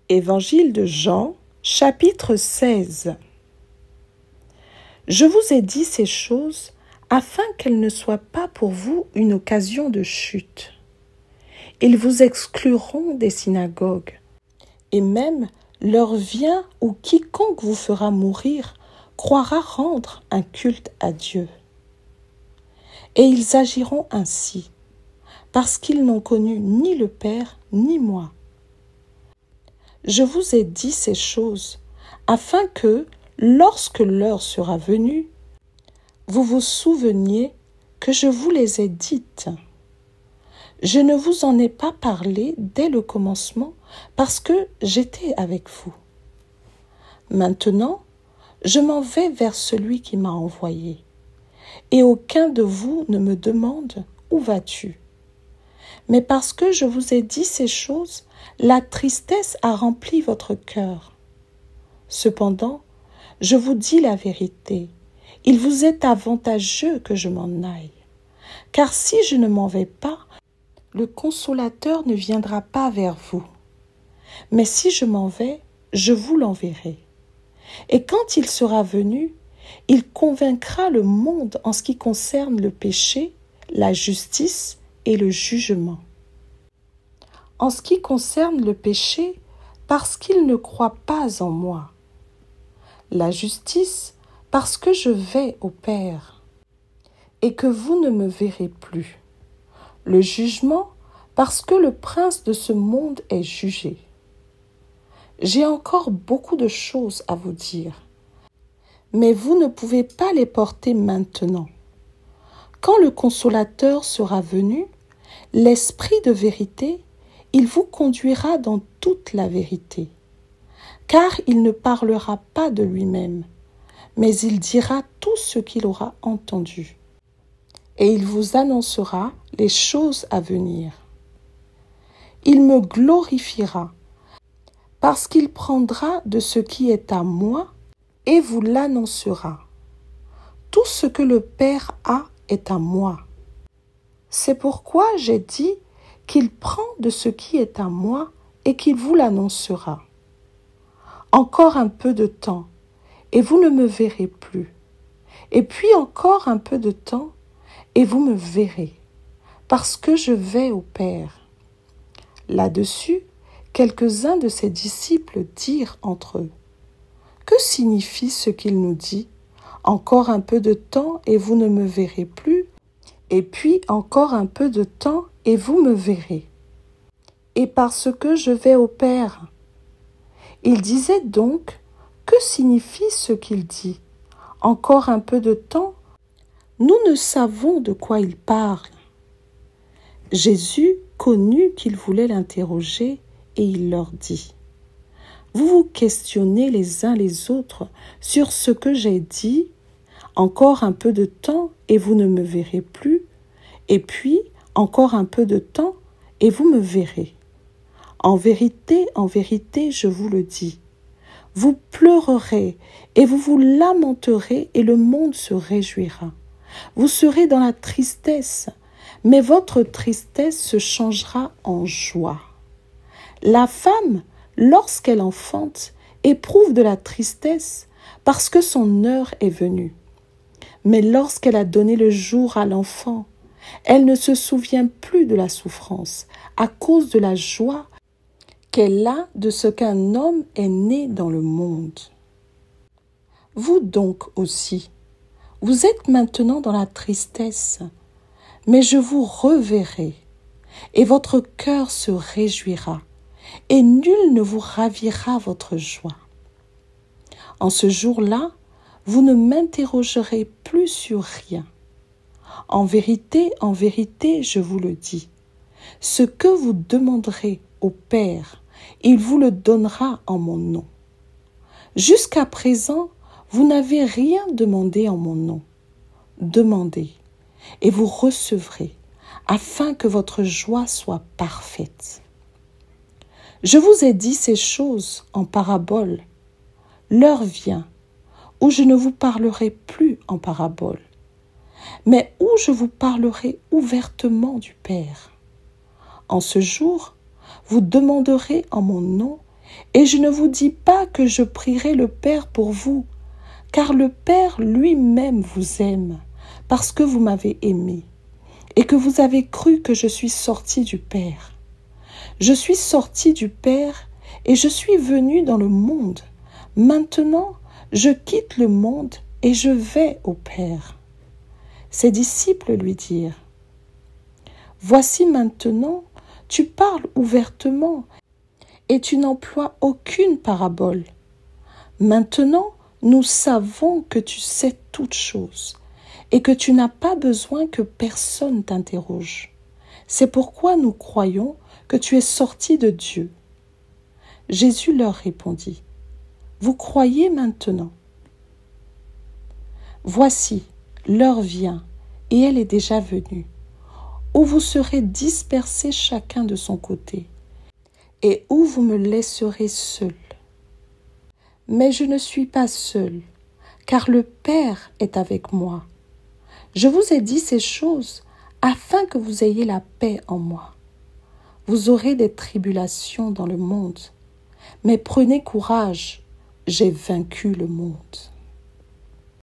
Évangile de Jean, chapitre 16. Je vous ai dit ces choses afin qu'elles ne soient pas pour vous une occasion de chute. Ils vous excluront des synagogues, et même l'heure vient où quiconque vous fera mourir croira rendre un culte à Dieu. Et ils agiront ainsi, parce qu'ils n'ont connu ni le Père ni moi. Je vous ai dit ces choses afin que, lorsque l'heure sera venue, vous vous souveniez que je vous les ai dites. Je ne vous en ai pas parlé dès le commencement parce que j'étais avec vous. Maintenant, je m'en vais vers celui qui m'a envoyé, et aucun de vous ne me demande « Où vas-tu ?» Mais parce que je vous ai dit ces choses, la tristesse a rempli votre cœur. Cependant, je vous dis la vérité, il vous est avantageux que je m'en aille. Car si je ne m'en vais pas, le Consolateur ne viendra pas vers vous. Mais si je m'en vais, je vous l'enverrai. Et quand il sera venu, il convaincra le monde en ce qui concerne le péché, la justice et le jugement. En ce qui concerne le péché, parce qu'il ne croit pas en moi. La justice, parce que je vais au Père, et que vous ne me verrez plus. Le jugement, parce que le prince de ce monde est jugé. J'ai encore beaucoup de choses à vous dire, mais vous ne pouvez pas les porter maintenant. Quand le Consolateur sera venu, l'Esprit de vérité, il vous conduira dans toute la vérité, car il ne parlera pas de lui-même, mais il dira tout ce qu'il aura entendu, et il vous annoncera les choses à venir. Il me glorifiera, parce qu'il prendra de ce qui est à moi et vous l'annoncera. Tout ce que le Père a est à moi. C'est pourquoi j'ai dit qu'il prend de ce qui est à moi et qu'il vous l'annoncera. Encore un peu de temps, et vous ne me verrez plus. Et puis encore un peu de temps, et vous me verrez, parce que je vais au Père. Là-dessus, quelques-uns de ses disciples dirent entre eux, « Que signifie ce qu'il nous dit ? Encore un peu de temps, et vous ne me verrez plus. Et puis encore un peu de temps, et vous me verrez. Et parce que je vais au Père. » Il disait donc, que signifie ce qu'il dit ? Encore un peu de temps ? Nous ne savons de quoi il parle. Jésus connut qu'ils voulaient l'interroger et il leur dit, « Vous vous questionnez les uns les autres sur ce que j'ai dit, encore un peu de temps et vous ne me verrez plus, et puis encore un peu de temps et vous me verrez. En vérité, je vous le dis, vous pleurerez et vous vous lamenterez et le monde se réjouira. Vous serez dans la tristesse, mais votre tristesse se changera en joie. La femme, lorsqu'elle enfante, éprouve de la tristesse parce que son heure est venue. Mais lorsqu'elle a donné le jour à l'enfant, elle ne se souvient plus de la souffrance à cause de la joie qu'elle a de ce qu'un homme est né dans le monde. Vous donc aussi, vous êtes maintenant dans la tristesse, mais je vous reverrai, et votre cœur se réjouira, et nul ne vous ravira votre joie. En ce jour-là, vous ne m'interrogerez plus sur rien. En vérité, je vous le dis, ce que vous demanderez au Père, il vous le donnera en mon nom. Jusqu'à présent, vous n'avez rien demandé en mon nom. Demandez, et vous recevrez, afin que votre joie soit parfaite. Je vous ai dit ces choses en parabole. L'heure vient où je ne vous parlerai plus en parabole, mais où je vous parlerai ouvertement du Père. En ce jour, vous demanderez en mon nom, Et je ne vous dis pas que je prierai le Père pour vous, car le Père lui-même vous aime, parce que vous m'avez aimé, et que vous avez cru que je suis sorti du Père. Je suis sorti du Père, et je suis venu dans le monde. Maintenant, je quitte le monde, et je vais au Père. » Ses disciples lui dirent: « Voici maintenant, tu parles ouvertement, et tu n'emploies aucune parabole. Maintenant, nous savons que tu sais toutes choses, et que tu n'as pas besoin que personne t'interroge. C'est pourquoi nous croyons que tu es sorti de Dieu. » Jésus leur répondit: « Vous croyez maintenant? Voici, l'heure vient, et elle est déjà venue, où vous serez dispersés chacun de son côté, et où vous me laisserez seul. Mais je ne suis pas seul, car le Père est avec moi. Je vous ai dit ces choses afin que vous ayez la paix en moi. Vous aurez des tribulations dans le monde, mais prenez courage, j'ai vaincu le monde. »